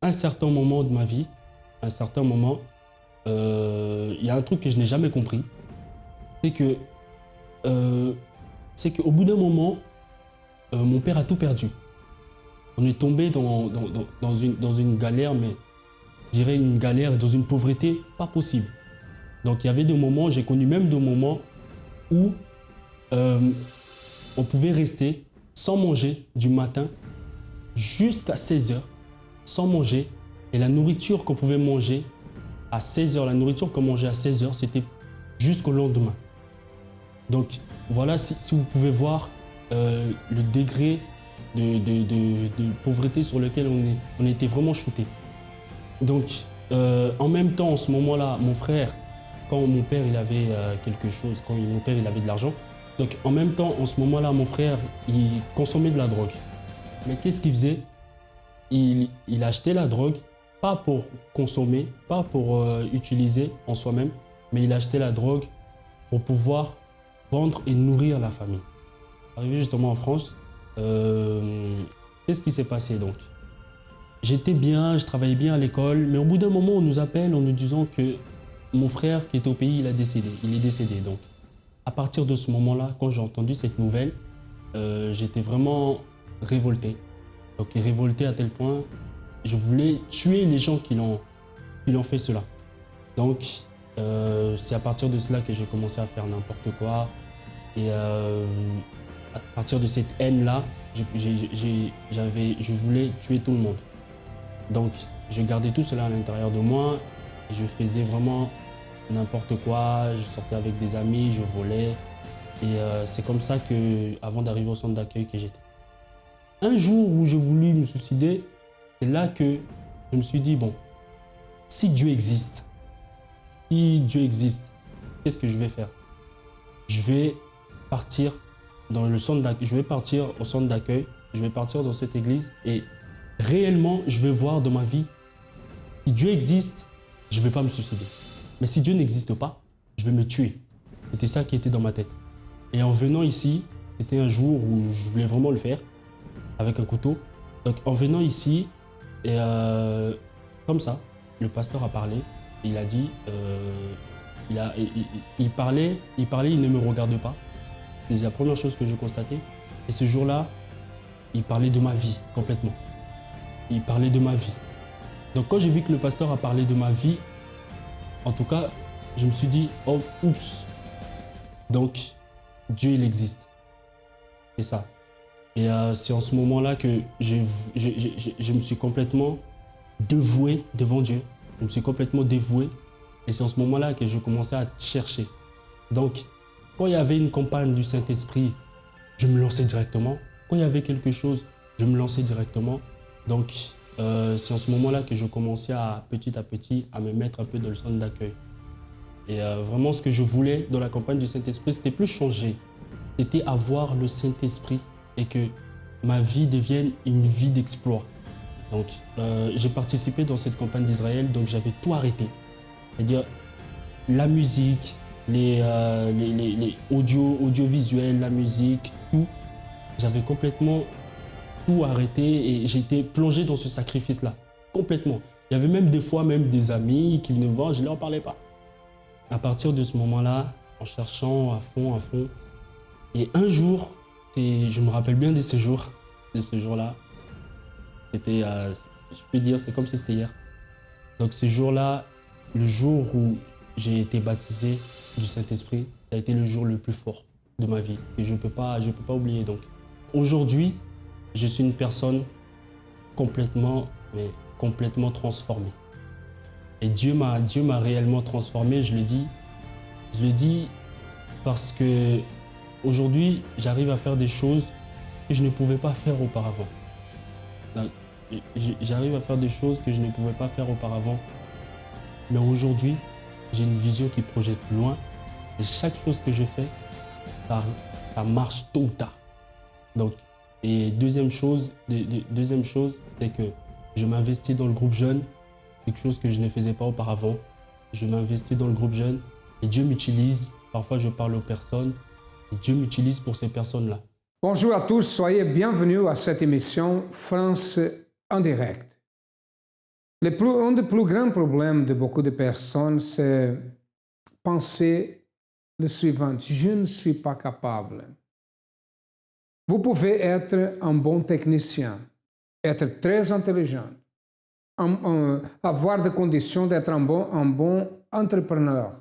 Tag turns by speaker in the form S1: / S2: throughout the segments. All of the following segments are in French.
S1: un certain moment de ma vie, un certain moment, il y a un truc que je n'ai jamais compris, c'est que qu'au bout d'un moment, mon père a tout perdu. On est tombé dans une galère, mais je dirais une galère, dans une pauvreté pas possible. Donc il y avait des moments, j'ai connu même des moments où on pouvait rester sans manger du matin jusqu'à 16 heures, sans manger. Et la nourriture qu'on pouvait manger à 16 heures, la nourriture qu'on mangeait à 16 heures, c'était jusqu'au lendemain. Donc voilà, si vous pouvez voir le degré de pauvreté sur lequel on était vraiment shooté. Donc en même temps, en ce moment-là, mon frère, quand mon père il avait quelque chose, quand mon père il avait de l'argent, donc en même temps, en ce moment-là, mon frère il consommait de la drogue. Mais qu'est-ce qu'il faisait? Il achetait la drogue, pas pour consommer, pas pour utiliser en soi-même, mais il achetait la drogue pour pouvoir vendre et nourrir la famille. Arrivé justement en France, qu'est-ce qui s'est passé donc? J'étais bien, je travaillais bien à l'école, mais au bout d'un moment, on nous appelle en nous disant que mon frère qui était au pays, il est décédé. Donc, à partir de ce moment-là, quand j'ai entendu cette nouvelle, j'étais vraiment révolté. Donc, révolté à tel point, je voulais tuer les gens qui l'ont fait cela. Donc, c'est à partir de cela que j'ai commencé à faire n'importe quoi. Et à partir de cette haine-là, je voulais tuer tout le monde. Donc, je gardais tout cela à l'intérieur de moi et je faisais vraiment n'importe quoi. Je sortais avec des amis, je volais. Et c'est comme ça que, avant d'arriver au centre d'accueil, que j'étais. Un jour où j'ai voulu me suicider, c'est là que je me suis dit, bon, si Dieu existe, qu'est-ce que je vais faire? Je vais partir dans le centre d'accueil, je vais partir au centre d'accueil, je vais partir dans cette église et réellement, je vais voir dans ma vie, si Dieu existe, je ne vais pas me suicider. Mais si Dieu n'existe pas, je vais me tuer. C'était ça qui était dans ma tête. Et en venant ici, c'était un jour où je voulais vraiment le faire, avec un couteau. Donc en venant ici, et comme ça, le pasteur a parlé, et il a dit, il parlait, il ne me regarde pas. C'est la première chose que j'ai constatée. Et ce jour-là, il parlait de ma vie complètement. Il parlait de ma vie. Donc quand j'ai vu que le pasteur a parlé de ma vie, en tout cas, je me suis dit, oh, oups. Donc, Dieu, il existe. C'est ça. Et c'est en ce moment-là que je me suis complètement dévoué devant Dieu. Je me suis complètement dévoué. Et c'est en ce moment-là que j'ai commencé à chercher. Donc, quand il y avait une campagne du Saint-Esprit, je me lançais directement. Quand il y avait quelque chose, je me lançais directement. Donc, c'est en ce moment-là que je commençais petit à petit à me mettre un peu dans le centre d'accueil. Et vraiment, ce que je voulais dans la campagne du Saint-Esprit, c'était plus changer. C'était avoir le Saint-Esprit et que ma vie devienne une vie d'exploit. Donc, j'ai participé dans cette campagne d'Israël, donc j'avais tout arrêté. C'est-à-dire la musique, les audiovisuels, la musique, tout. J'avais complètement tout arrêté et j'étais plongé dans ce sacrifice-là, complètement. Il y avait même des fois des amis qui venaient me voir, je ne leur parlais pas. À partir de ce moment-là, en cherchant à fond, et un jour, je me rappelle bien de ce jour-là, c'était, je peux dire, c'est comme si c'était hier. Donc ce jour-là, le jour où j'ai été baptisé du Saint-Esprit, ça a été le jour le plus fort de ma vie, que je ne peux pas oublier. Donc aujourd'hui, je suis une personne complètement transformée. Et Dieu m'a réellement transformé, je le dis parce que aujourd'hui, j'arrive à faire des choses que je ne pouvais pas faire auparavant. J'arrive à faire des choses que je ne pouvais pas faire auparavant. Mais aujourd'hui, j'ai une vision qui projette loin. Et chaque chose que je fais, ça marche tôt ou tard. Donc, et deuxième chose, c'est que je m'investis dans le groupe jeune, quelque chose que je ne faisais pas auparavant. Je m'investis dans le groupe jeune et Dieu m'utilise. Parfois, je parle aux personnes et Dieu m'utilise pour ces personnes-là.
S2: Bonjour à tous, soyez bienvenus à cette émission France en direct. Un des plus grands problèmes de beaucoup de personnes, c'est penser le suivant: je ne suis pas capable. Vous pouvez être un bon technicien, être très intelligent, avoir des conditions d'être un bon entrepreneur,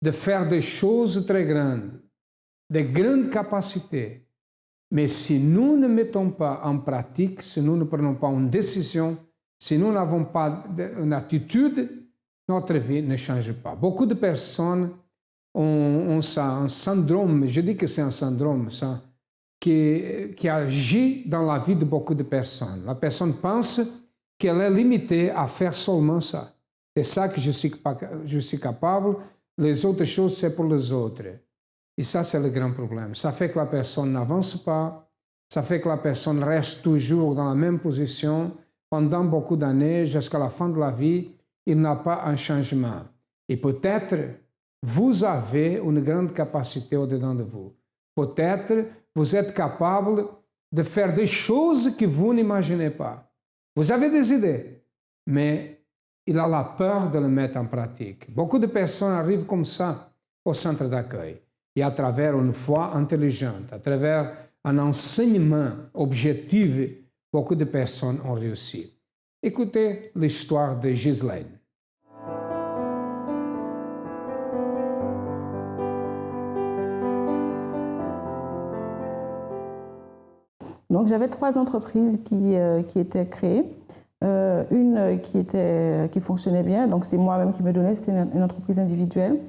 S2: de faire des choses très grandes, de grandes capacités. Mais si nous ne mettons pas en pratique, si nous ne prenons pas une décision, si nous n'avons pas une attitude, notre vie ne change pas. Beaucoup de personnes ont ça, un syndrome, je dis que c'est un syndrome, ça, qui agit dans la vie de beaucoup de personnes. La personne pense qu'elle est limitée à faire seulement ça. C'est ça que je suis capable, les autres choses, c'est pour les autres. Et ça, c'est le grand problème. Ça fait que la personne n'avance pas, ça fait que la personne reste toujours dans la même position pendant beaucoup d'années, jusqu'à la fin de la vie, il n'a pas un changement. Et peut-être, vous avez une grande capacité au-dedans de vous. Peut-être, vous êtes capable de faire des choses que vous n'imaginez pas. Vous avez des idées, mais il a la peur de les mettre en pratique. Beaucoup de personnes arrivent comme ça au centre d'accueil. Et à travers une foi intelligente, à travers un enseignement objectif, beaucoup de personnes ont réussi. Écoutez l'histoire de Ghislaine.
S3: Donc j'avais 3 entreprises qui étaient créées. Une qui fonctionnait bien, donc c'est moi-même qui me donnais, c'était une entreprise individuelle.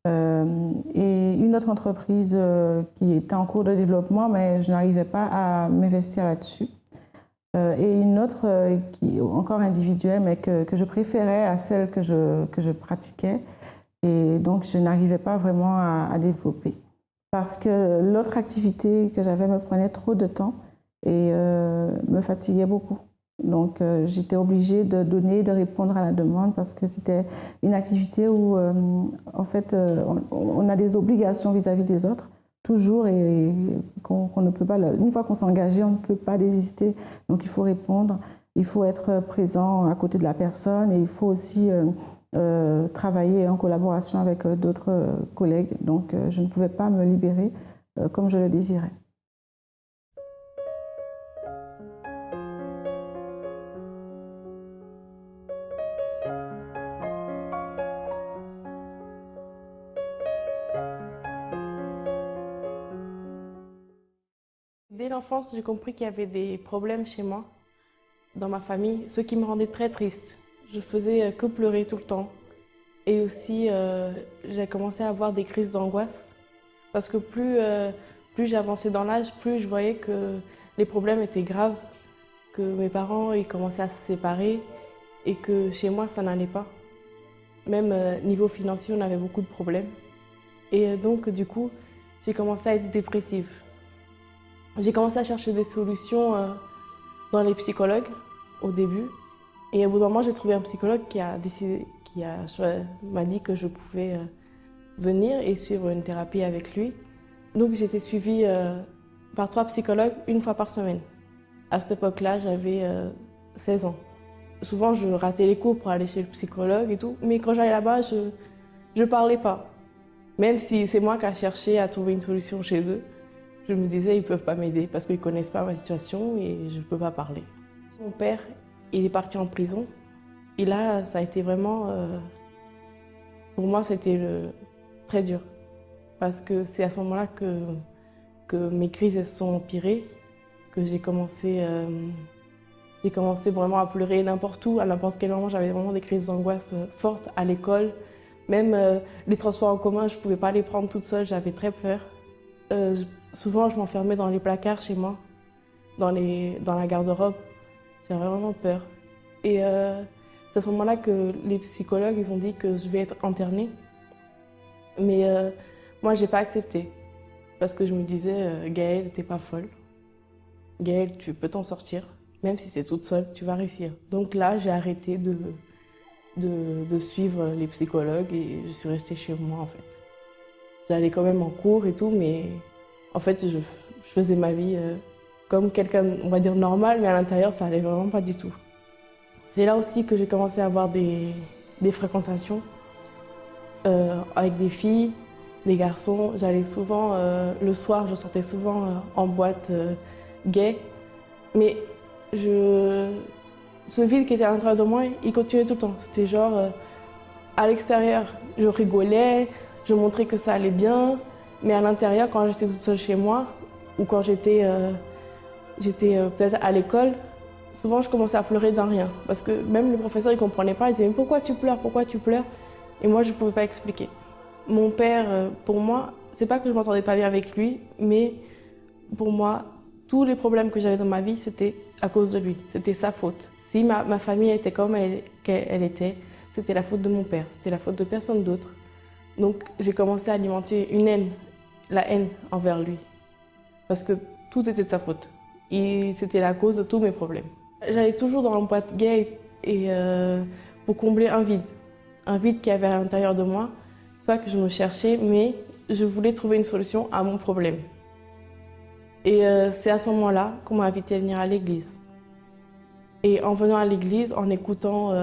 S3: Et une autre entreprise qui était en cours de développement, mais je n'arrivais pas à m'investir là-dessus. Et une autre qui encore individuelle, mais que je préférais à celle que je pratiquais. Et donc je n'arrivais pas vraiment à développer. Parce que l'autre activité que j'avais me prenait trop de temps et me fatiguait beaucoup. Donc j'étais obligée de donner, de répondre à la demande parce que c'était une activité où en fait on a des obligations vis-à-vis des autres toujours et qu'on ne peut pas, une fois qu'on s'est engagé, on ne peut pas désister. Donc il faut répondre, il faut être présent à côté de la personne et il faut aussi travailler en collaboration avec d'autres collègues. Donc je ne pouvais pas me libérer comme je le désirais.
S4: Dès l'enfance, j'ai compris qu'il y avait des problèmes chez moi, dans ma famille, ce qui me rendait très triste. Je faisais que pleurer tout le temps. Et aussi, j'ai commencé à avoir des crises d'angoisse. Parce que plus j'avançais dans l'âge, plus je voyais que les problèmes étaient graves, que mes parents ils commençaient à se séparer et que chez moi, ça n'allait pas. Même niveau financier, on avait beaucoup de problèmes. Et donc, du coup, j'ai commencé à être dépressive. J'ai commencé à chercher des solutions dans les psychologues au début. Et au bout d'un moment, j'ai trouvé un psychologue qui m'a dit que je pouvais venir et suivre une thérapie avec lui. Donc j'étais suivie par 3 psychologues une fois par semaine. À cette époque-là, j'avais 16 ans. Souvent, je ratais les cours pour aller chez le psychologue et tout. Mais quand j'allais là-bas, je parlais pas. Même si c'est moi qui ai cherché à trouver une solution chez eux. Je me disais, ils ne peuvent pas m'aider parce qu'ils ne connaissent pas ma situation et je ne peux pas parler. Mon père, il est parti en prison. Et là, ça a été vraiment... pour moi, c'était très dur. Parce que c'est à ce moment-là que mes crises se sont empirées, que j'ai commencé vraiment à pleurer n'importe où. À n'importe quel moment, j'avais vraiment des crises d'angoisse fortes à l'école. Même les transports en commun, je ne pouvais pas les prendre toute seule, j'avais très peur. Souvent, je m'enfermais dans les placards chez moi, dans la garde-robe. J'avais vraiment peur. Et c'est à ce moment-là que les psychologues ils ont dit que je vais être internée. Mais moi, je n'ai pas accepté. Parce que je me disais, Gaëlle, t'es pas folle. Gaëlle, tu peux t'en sortir. Même si c'est toute seule, tu vas réussir. Donc là, j'ai arrêté de suivre les psychologues et je suis restée chez moi, en fait. J'allais quand même en cours et tout, mais en fait, je faisais ma vie comme quelqu'un, on va dire, normal, mais à l'intérieur, ça allait vraiment pas du tout. C'est là aussi que j'ai commencé à avoir des fréquentations avec des filles, des garçons. J'allais souvent, le soir, je sortais souvent en boîte gay. Mais ce vide qui était à l'intérieur de moi, il continuait tout le temps. C'était genre, à l'extérieur, je rigolais, je montrais que ça allait bien. Mais à l'intérieur, quand j'étais toute seule chez moi, ou quand j'étais peut-être à l'école, souvent je commençais à pleurer d'un rien. Parce que même les professeurs, ils ne comprenaient pas. Ils disaient « Mais pourquoi tu pleures? Pourquoi tu pleures ?» Et moi, je ne pouvais pas expliquer. Mon père, pour moi, c'est pas que je ne m'entendais pas bien avec lui, mais pour moi, tous les problèmes que j'avais dans ma vie, c'était à cause de lui. C'était sa faute. Si ma famille était comme elle était, c'était la faute de mon père. C'était la faute de personne d'autre. Donc j'ai commencé à alimenter une haine, la haine envers lui. Parce que tout était de sa faute. Et c'était la cause de tous mes problèmes. J'allais toujours dans la boîte gay pour combler un vide qu'il y avait à l'intérieur de moi. C'est pas que je me cherchais, mais je voulais trouver une solution à mon problème. Et c'est à ce moment-là qu'on m'a invité à venir à l'église. Et en venant à l'église, en écoutant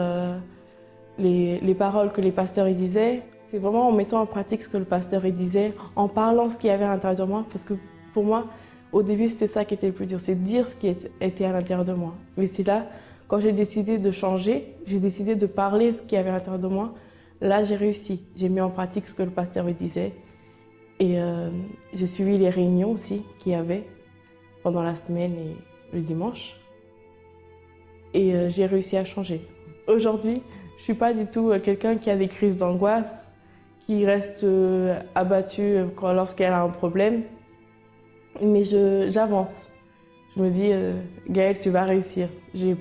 S4: les paroles que les pasteurs y disaient, c'est vraiment en mettant en pratique ce que le pasteur y disait, en parlant ce qu'il y avait à l'intérieur de moi, parce que pour moi, au début, c'était ça qui était le plus dur, c'est de dire ce qui était à l'intérieur de moi. Mais c'est là, quand j'ai décidé de changer, j'ai décidé de parler ce qu'il y avait à l'intérieur de moi, là, j'ai réussi. J'ai mis en pratique ce que le pasteur me disait. Et j'ai suivi les réunions aussi qu'il y avait pendant la semaine et le dimanche. Et j'ai réussi à changer. Aujourd'hui, je ne suis pas du tout quelqu'un qui a des crises d'angoisse, qui reste abattu lorsqu'elle a un problème. Mais j'avance. Je me dis, Gaëlle, tu vas réussir. Je ne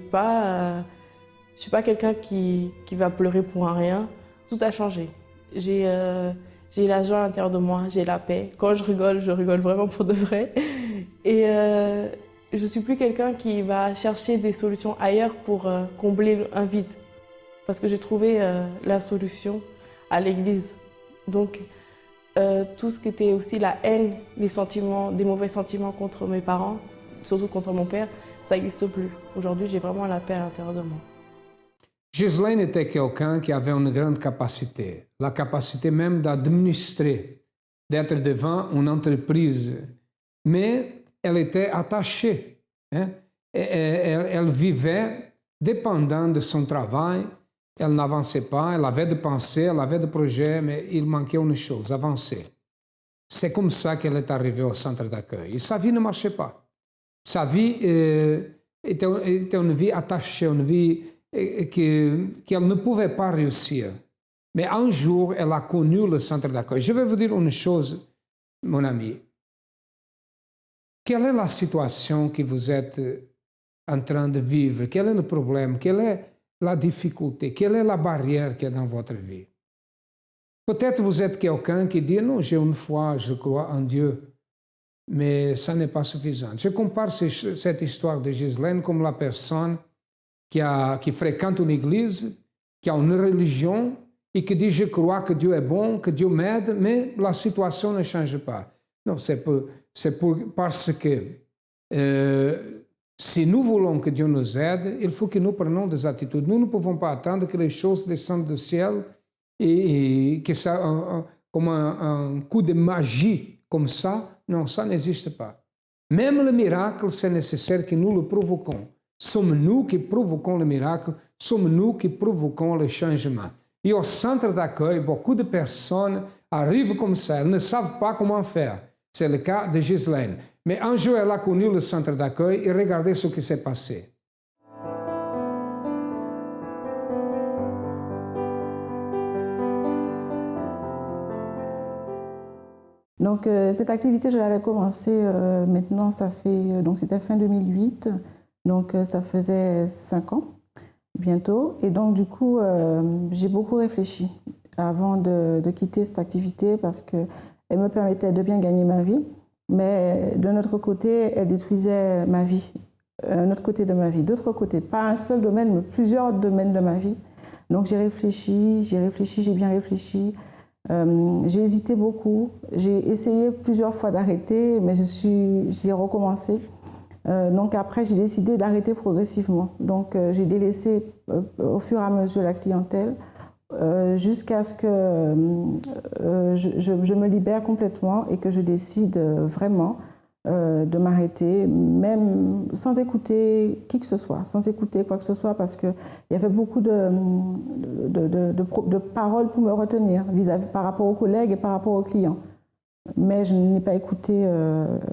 S4: suis pas quelqu'un qui va pleurer pour un rien. Tout a changé. J'ai la joie à l'intérieur de moi, j'ai la paix. Quand je rigole vraiment pour de vrai. Et je ne suis plus quelqu'un qui va chercher des solutions ailleurs pour combler un vide. Parce que j'ai trouvé la solution à l'église. Donc, tout ce qui était aussi la haine, les sentiments, des mauvais sentiments contre mes parents, surtout contre mon père, ça n'existe plus. Aujourd'hui, j'ai vraiment la paix à l'intérieur de moi.
S2: Ghislaine était quelqu'un qui avait une grande capacité, la capacité même d'administrer, d'être devant une entreprise. Mais elle était attachée. Hein? Elle vivait dépendant de son travail. Elle n'avançait pas, elle avait des pensées, elle avait des projets, mais il manquait une chose, avancer. C'est comme ça qu'elle est arrivée au centre d'accueil. Et sa vie ne marchait pas. Sa vie était une vie attachée, une vie qu'elle ne pouvait pas réussir. Mais un jour, elle a connu le centre d'accueil. Je vais vous dire une chose, mon ami. Quelle est la situation que vous êtes en train de vivre? Quel est le problème? Quelle est la difficulté? Quelle est la barrière qui est dans votre vie? Peut-être vous êtes quelqu'un qui dit, non, j'ai une foi, je crois en Dieu, mais ça n'est pas suffisant. Je compare cette histoire de Ghislaine comme la personne qui fréquente une église, qui a une religion et qui dit, je crois que Dieu est bon, que Dieu m'aide, mais la situation ne change pas. Non, parce que si nous voulons que Dieu nous aide, il faut que nous prenions des attitudes. Nous ne pouvons pas attendre que les choses descendent du ciel et que ça, comme un coup de magie comme ça, non, ça n'existe pas. Même le miracle, c'est nécessaire que nous le provoquons. Sommes nous qui provoquons le miracle, sommes nous qui provoquons le changement. Et au centre d'accueil, beaucoup de personnes arrivent comme ça, elles ne savent pas comment faire. C'est le cas de Ghislaine. Mais un jour, elle a connu le centre d'accueil et regardez ce qui s'est passé.
S3: Donc, cette activité, je l'avais commencée maintenant, ça fait, donc c'était fin 2008, donc ça faisait 5 ans bientôt. Et donc, du coup, j'ai beaucoup réfléchi avant de quitter cette activité parce qu'elle me permettait de bien gagner ma vie. Mais d'un autre côté, elle détruisait ma vie, un autre côté de ma vie, d'autres côtés, pas un seul domaine, mais plusieurs domaines de ma vie. Donc j'ai réfléchi, j'ai bien réfléchi, j'ai hésité beaucoup, j'ai essayé plusieurs fois d'arrêter, mais j'ai recommencé Donc après, j'ai décidé d'arrêter progressivement. Donc j'ai délaissé au fur et à mesure la clientèle jusqu'à ce que je me libère complètement et que je décide vraiment de m'arrêter, même sans écouter qui que ce soit, sans écouter quoi que ce soit, parce qu'il y avait beaucoup de paroles pour me retenir par rapport aux collègues et par rapport aux clients. Mais je n'ai pas écouté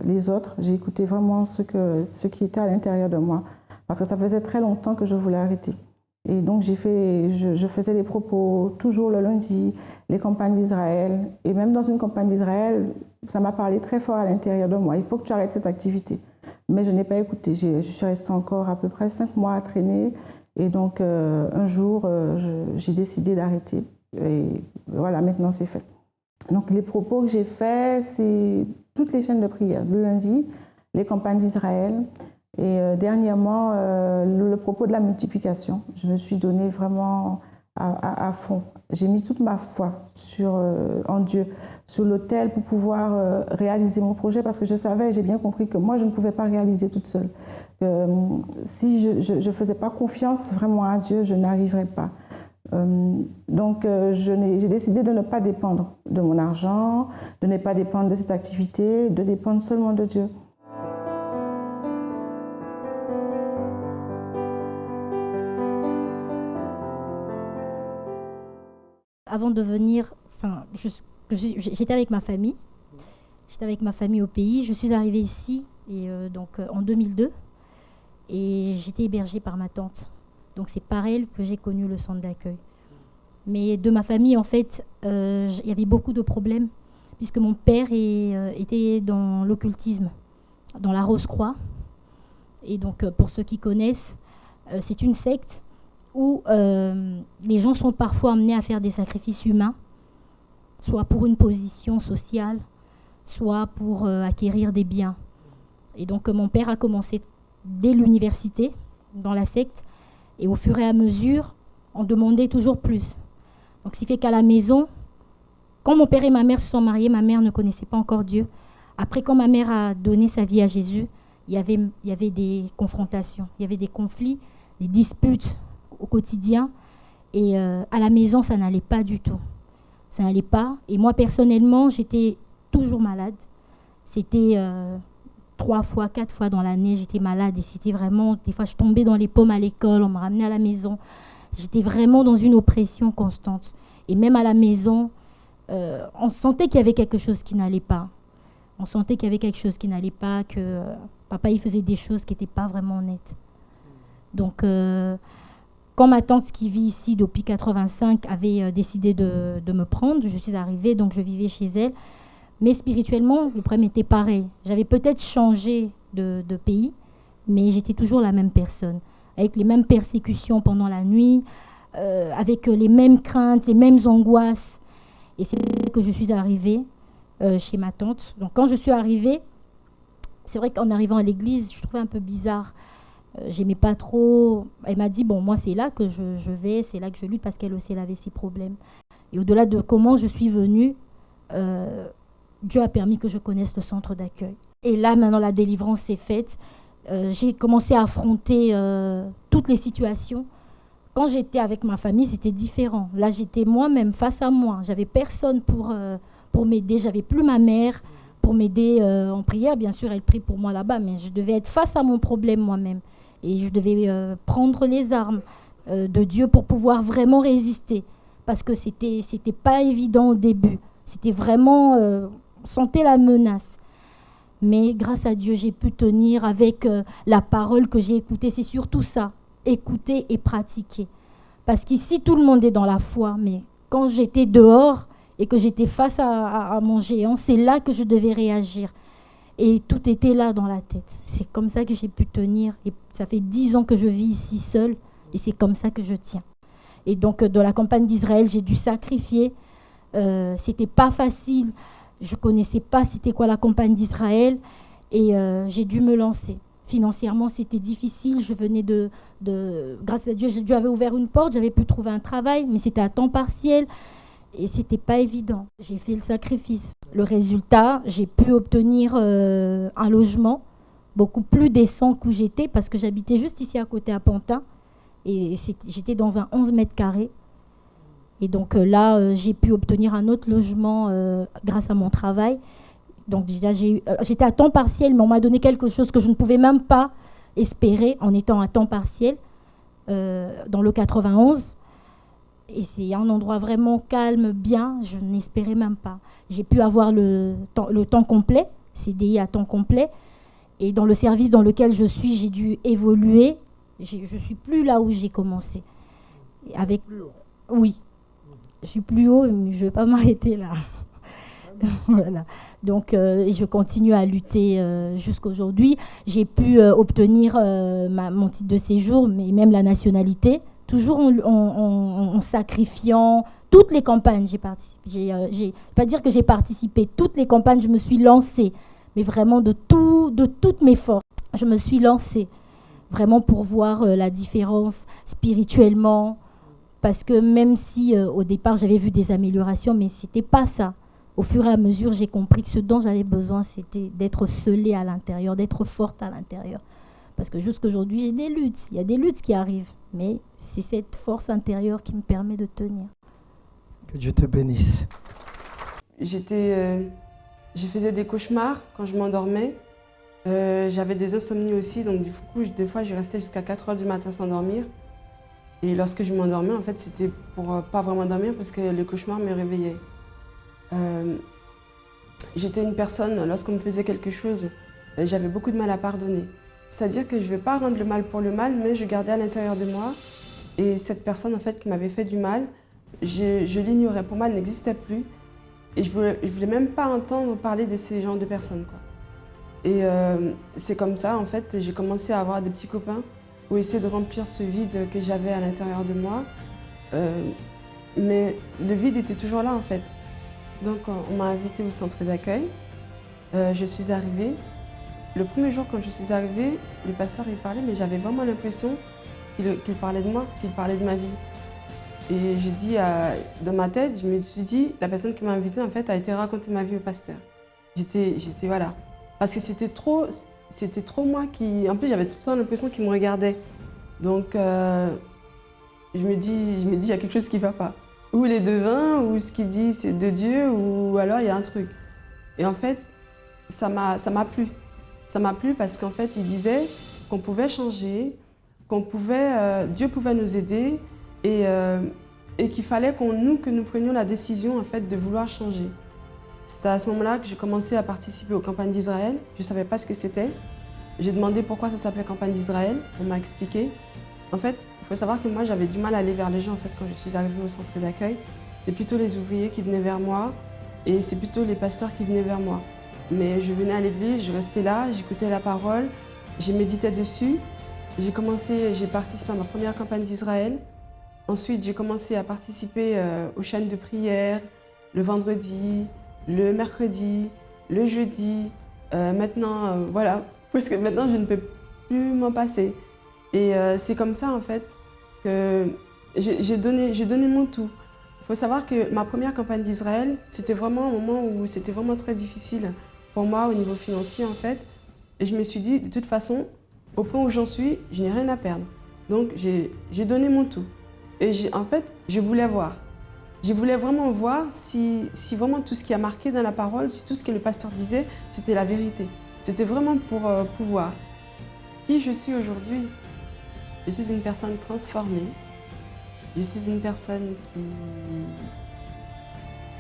S3: les autres, j'ai écouté vraiment ce qui était à l'intérieur de moi, parce que ça faisait très longtemps que je voulais arrêter. Et donc je faisais des propos toujours le lundi, les campagnes d'Israël, et même dans une campagne d'Israël, ça m'a parlé très fort à l'intérieur de moi. Il faut que tu arrêtes cette activité. Mais je n'ai pas écouté. Je suis restée encore à peu près 5 mois à traîner. Et donc un jour, j'ai décidé d'arrêter. Et voilà, maintenant c'est fait. Donc les propos que j'ai faits, c'est toutes les chaînes de prière, le lundi, les campagnes d'Israël. Et dernièrement, le propos de la multiplication. Je me suis donnée vraiment à fond. J'ai mis toute ma foi en Dieu, sur l'autel pour pouvoir réaliser mon projet, parce que je savais, j'ai bien compris que moi, je ne pouvais pas réaliser toute seule. Si je ne faisais pas confiance vraiment à Dieu, je n'arriverais pas. Donc j'ai décidé de ne pas dépendre de mon argent, de ne pas dépendre de cette activité, de dépendre seulement de Dieu.
S5: Avant de venir, j'étais avec ma famille. J'étais avec ma famille au pays. Je suis arrivée ici en 2002 et j'étais hébergée par ma tante. Donc c'est par elle que j'ai connu le centre d'accueil. Mais de ma famille, en fait, il y avait beaucoup de problèmes puisque mon père était dans l'occultisme, dans la Rose-Croix. Et donc pour ceux qui connaissent, c'est une secte où les gens sont parfois amenés à faire des sacrifices humains, soit pour une position sociale, soit pour acquérir des biens. Et donc mon père a commencé dès l'université, dans la secte, et au fur et à mesure, on demandait toujours plus. Donc ce qui fait qu'à la maison, quand mon père et ma mère se sont mariés, ma mère ne connaissait pas encore Dieu. Après, quand ma mère a donné sa vie à Jésus, il y avait des confrontations, il y avait des conflits, des disputes au quotidien, et à la maison ça n'allait pas du tout, ça n'allait pas. Et moi personnellement j'étais toujours malade, c'était 3 fois, 4 fois dans l'année j'étais malade, et c'était vraiment, des fois je tombais dans les pommes à l'école, on me ramenait à la maison, j'étais vraiment dans une oppression constante. Et même à la maison on sentait qu'il y avait quelque chose qui n'allait pas, que papa il faisait des choses qui n'étaient pas vraiment nettes. Donc quand ma tante qui vit ici depuis 85 avait décidé de me prendre, je suis arrivée, donc je vivais chez elle. Mais spirituellement, le problème était pareil. J'avais peut-être changé de pays, mais j'étais toujours la même personne, avec les mêmes persécutions pendant la nuit, avec les mêmes craintes, les mêmes angoisses. Et c'est là que je suis arrivée chez ma tante. Donc quand je suis arrivée, c'est vrai qu'en arrivant à l'église, je trouvais un peu bizarre. J'aimais pas trop. Elle m'a dit, bon, moi, c'est là que je vais, c'est là que je lutte, parce qu'elle aussi, elle avait ses problèmes. Et au-delà de comment je suis venue, Dieu a permis que je connaisse le centre d'accueil. Et là, maintenant, la délivrance s'est faite. J'ai commencé à affronter toutes les situations. Quand j'étais avec ma famille, c'était différent. Là, j'étais moi-même, face à moi. J'avais personne pour m'aider. J'avais plus ma mère pour m'aider en prière. Bien sûr, elle prie pour moi là-bas, mais je devais être face à mon problème moi-même. Et je devais prendre les armes de Dieu pour pouvoir vraiment résister. Parce que c'était pas évident au début. C'était vraiment... on sentait la menace. Mais grâce à Dieu, j'ai pu tenir avec la parole que j'ai écoutée. C'est surtout ça, écouter et pratiquer. Parce qu'ici, tout le monde est dans la foi. Mais quand j'étais dehors et que j'étais face à mon géant, c'est là que je devais réagir. Et tout était là dans la tête. C'est comme ça que j'ai pu tenir. Et ça fait 10 ans que je vis ici seule. Et c'est comme ça que je tiens. Et donc, dans la campagne d'Israël, j'ai dû sacrifier. C'était pas facile. Je connaissais pas c'était quoi la campagne d'Israël. Et j'ai dû me lancer. Financièrement, c'était difficile. Je venais grâce à Dieu, Dieu avait ouvert une porte. J'avais pu trouver un travail, mais c'était à temps partiel. Et c'était pas évident. J'ai fait le sacrifice. Le résultat, j'ai pu obtenir un logement beaucoup plus décent qu'où j'étais, parce que j'habitais juste ici à côté à Pantin, et j'étais dans un 11 mètres carrés. Et donc là, j'ai pu obtenir un autre logement grâce à mon travail. Donc déjà, j'étais à temps partiel, mais on m'a donné quelque chose que je ne pouvais même pas espérer en étant à temps partiel dans le 91. Et c'est un endroit vraiment calme, bien, je n'espérais même pas. J'ai pu avoir le temps complet, CDI à temps complet. Et dans le service dans lequel je suis, j'ai dû évoluer. Je ne suis plus là où j'ai commencé. Avec, oui, je suis plus haut, mais je ne vais pas m'arrêter là. Voilà. Donc, je continue à lutter jusqu'à aujourd'hui. J'ai pu obtenir mon titre de séjour, mais même la nationalité, toujours en sacrifiant toutes les campagnes. J'ai participé. Je ne vais pas dire que j'ai participé. Toutes les campagnes, je me suis lancée, mais vraiment de toutes mes forces. Je me suis lancée, vraiment pour voir la différence spirituellement, parce que même si au départ, j'avais vu des améliorations, mais ce n'était pas ça. Au fur et à mesure, j'ai compris que ce dont j'avais besoin, c'était d'être scellée à l'intérieur, d'être forte à l'intérieur. Parce que jusqu'à aujourd'hui, j'ai des luttes. Il y a des luttes qui arrivent. Mais c'est cette force intérieure qui me permet de tenir.
S6: Que Dieu te bénisse.
S7: Je faisais des cauchemars quand je m'endormais. J'avais des insomnies aussi. Donc du coup, des fois, je restais jusqu'à 4 heures du matin sans dormir. Et lorsque je m'endormais, en fait, c'était pour pas vraiment dormir parce que le cauchemar me réveillait. J'étais une personne, lorsqu'on me faisait quelque chose, j'avais beaucoup de mal à pardonner. C'est-à-dire que je ne vais pas rendre le mal pour le mal, mais je gardais à l'intérieur de moi. Et cette personne, en fait, qui m'avait fait du mal, je l'ignorais. Pour moi, elle n'existait plus. Et je voulais même pas entendre parler de ces genres de personnes, quoi. Et c'est comme ça, en fait, j'ai commencé à avoir des petits copains pour essayer de remplir ce vide que j'avais à l'intérieur de moi. Mais le vide était toujours là, en fait. Donc, on m'a invitée au centre d'accueil. Je suis arrivée. Le premier jour, quand je suis arrivée, le pasteur, il parlait, mais j'avais vraiment l'impression qu'il parlait de moi, qu'il parlait de ma vie. Et j'ai dit, dans ma tête, je me suis dit, la personne qui m'a invitée, en fait, a été raconter ma vie au pasteur. J'étais voilà. Parce que c'était trop moi qui... En plus, j'avais tout le temps l'impression qu'il me regardait. Donc, je me dis, il y a quelque chose qui ne va pas. Ou il est devin, ou ce qu'il dit, c'est de Dieu, ou alors il y a un truc. Et en fait, ça m'a plu. Ça m'a plu parce qu'en fait, il disait qu'on pouvait changer, Dieu pouvait nous aider et qu'il fallait que nous prenions la décision en fait, de vouloir changer. C'était à ce moment-là que j'ai commencé à participer aux campagnes d'Israël. Je ne savais pas ce que c'était. J'ai demandé pourquoi ça s'appelait campagne d'Israël. On m'a expliqué. En fait, il faut savoir que moi, j'avais du mal à aller vers les gens en fait, quand je suis arrivée au centre d'accueil. C'est plutôt les ouvriers qui venaient vers moi et c'est plutôt les pasteurs qui venaient vers moi. Mais je venais à l'église, je restais là, j'écoutais la parole, j'ai médité dessus. J'ai participé à ma première campagne d'Israël. Ensuite, j'ai commencé à participer aux chaînes de prière, le vendredi, le mercredi, le jeudi. Maintenant, voilà, parce que maintenant, je ne peux plus m'en passer. Et c'est comme ça, en fait, que j'ai donné mon tout. Il faut savoir que ma première campagne d'Israël, c'était vraiment un moment où c'était vraiment très difficile pour moi au niveau financier, en fait. Et je me suis dit, de toute façon, au point où j'en suis, je n'ai rien à perdre. Donc, j'ai donné mon tout. Et en fait, je voulais voir. Je voulais vraiment voir si vraiment tout ce qui a marqué dans la parole, si tout ce que le pasteur disait, c'était la vérité. C'était vraiment pour pouvoir. Qui je suis aujourd'hui? Je suis une personne transformée. Je suis une personne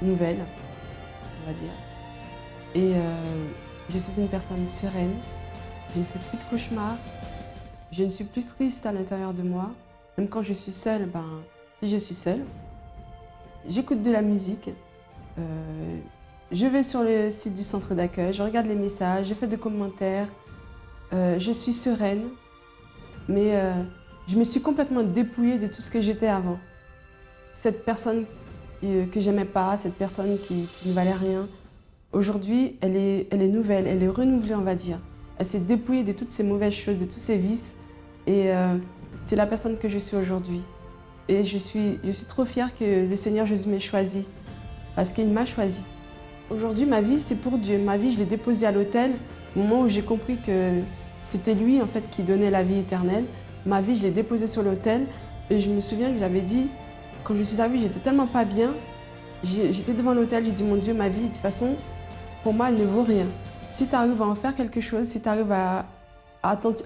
S7: nouvelle, on va dire. Et je suis une personne sereine. Je ne fais plus de cauchemars. Je ne suis plus triste à l'intérieur de moi. Même quand je suis seule, si je suis seule, j'écoute de la musique. Je vais sur le site du centre d'accueil, je regarde les messages, je fais des commentaires. Je suis sereine. Mais je me suis complètement dépouillée de tout ce que j'étais avant. Cette personne que j'aimais pas, cette personne qui ne valait rien, aujourd'hui, elle est nouvelle, elle est renouvelée, on va dire. Elle s'est dépouillée de toutes ces mauvaises choses, de tous ces vices. Et c'est la personne que je suis aujourd'hui. Et je suis trop fière que le Seigneur Jésus m'ait choisie, parce qu'il m'a choisie. Aujourd'hui, ma vie, c'est pour Dieu. Ma vie, je l'ai déposée à l'autel au moment où j'ai compris que C'était lui en fait qui donnait la vie éternelle. Ma vie, je l'ai déposée sur l'autel et je me souviens que j'avais dit, quand je suis arrivée, j'étais tellement pas bien. J'étais devant l'autel, j'ai dit, mon Dieu, ma vie, de toute façon, pour moi, elle ne vaut rien. Si tu arrives à en faire quelque chose, si tu arrives à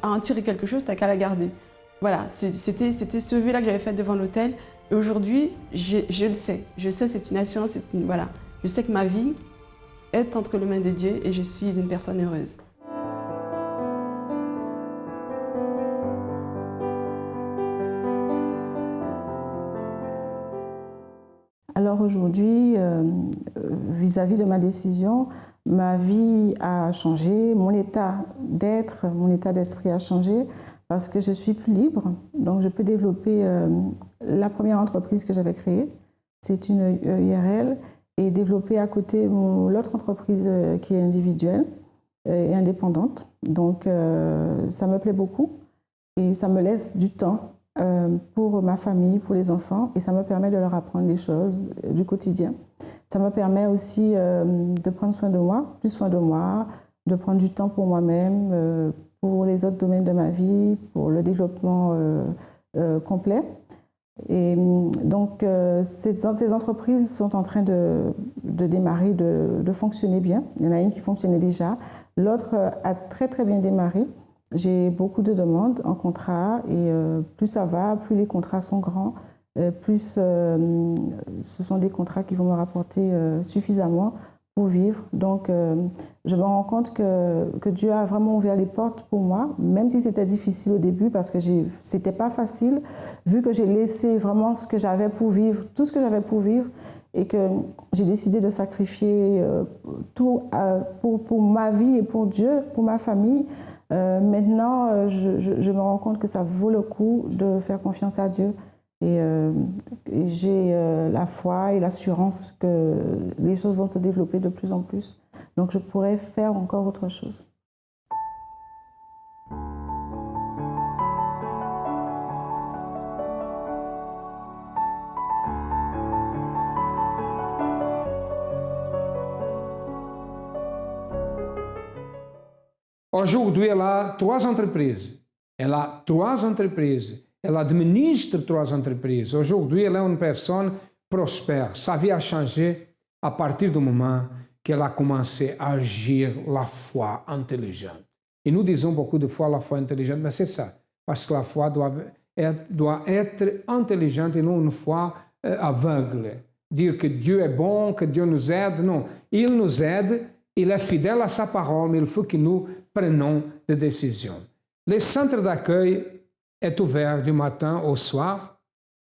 S7: en tirer quelque chose, tu n'as qu'à la garder. Voilà, c'était ce vœu-là que j'avais fait devant l'autel. Et aujourd'hui, je le sais. Je sais, c'est une assurance, voilà. Je sais que ma vie est entre les mains de Dieu et je suis une personne heureuse.
S3: Alors aujourd'hui, vis-à-vis de ma décision, ma vie a changé, mon état d'être, mon état d'esprit a changé parce que je suis plus libre. Donc je peux développer la première entreprise que j'avais créée, c'est une URL, et développer à côté l'autre entreprise qui est individuelle et indépendante. Donc ça me plaît beaucoup et ça me laisse du temps pour ma famille, pour les enfants, et ça me permet de leur apprendre les choses du quotidien. Ça me permet aussi de prendre soin de moi, plus soin de moi, de prendre du temps pour moi-même, pour les autres domaines de ma vie, pour le développement complet. Et donc, ces entreprises sont en train de démarrer, de fonctionner bien. Il y en a une qui fonctionnait déjà, l'autre a très très bien démarré. J'ai beaucoup de demandes en contrat et plus ça va, plus les contrats sont grands, plus ce sont des contrats qui vont me rapporter suffisamment pour vivre. Donc je me rends compte que Dieu a vraiment ouvert les portes pour moi, même si c'était difficile au début parce que c'était pas facile, vu que j'ai laissé vraiment ce que j'avais pour vivre, tout ce que j'avais pour vivre, et que j'ai décidé de sacrifier tout pour ma vie et pour Dieu, pour ma famille. Maintenant, je me rends compte que ça vaut le coup de faire confiance à Dieu et j'ai la foi et l'assurance que les choses vont se développer de plus en plus. Donc je pourrais faire encore autre chose.
S2: Aujourd'hui, elle a 3 entreprises. Elle administre 3 entreprises. Aujourd'hui, elle est une personne prospère. Sa vie a changé à partir du moment qu'elle a commencé à agir la foi intelligente. Et nous disons beaucoup de fois la foi intelligente, mais c'est ça. Parce que la foi doit être intelligente et non une foi aveugle. Dire que Dieu est bon, que Dieu nous aide. Non, il nous aide. Il est fidèle à sa parole, mais il faut que nous prenions des décisions. Le centre d'accueil est ouvert du matin au soir,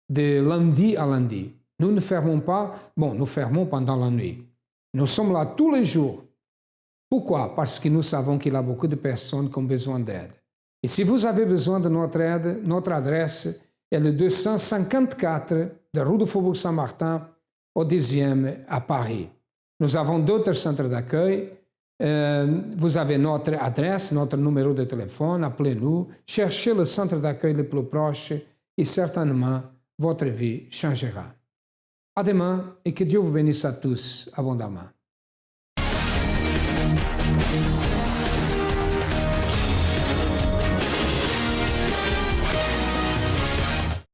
S2: de lundi à lundi. Nous ne fermons pas, nous fermons pendant la nuit. Nous sommes là tous les jours. Pourquoi? Parce que nous savons qu'il y a beaucoup de personnes qui ont besoin d'aide. Et si vous avez besoin de notre aide, notre adresse est le 254 de rue du Faubourg Saint-Martin, au 10e à Paris. Nous avons d'autres centres d'accueil. Vous avez notre adresse, notre numéro de téléphone, appelez-nous, cherchez le centre d'accueil le plus proche et certainement votre vie changera. À demain et que Dieu vous bénisse à tous abondamment.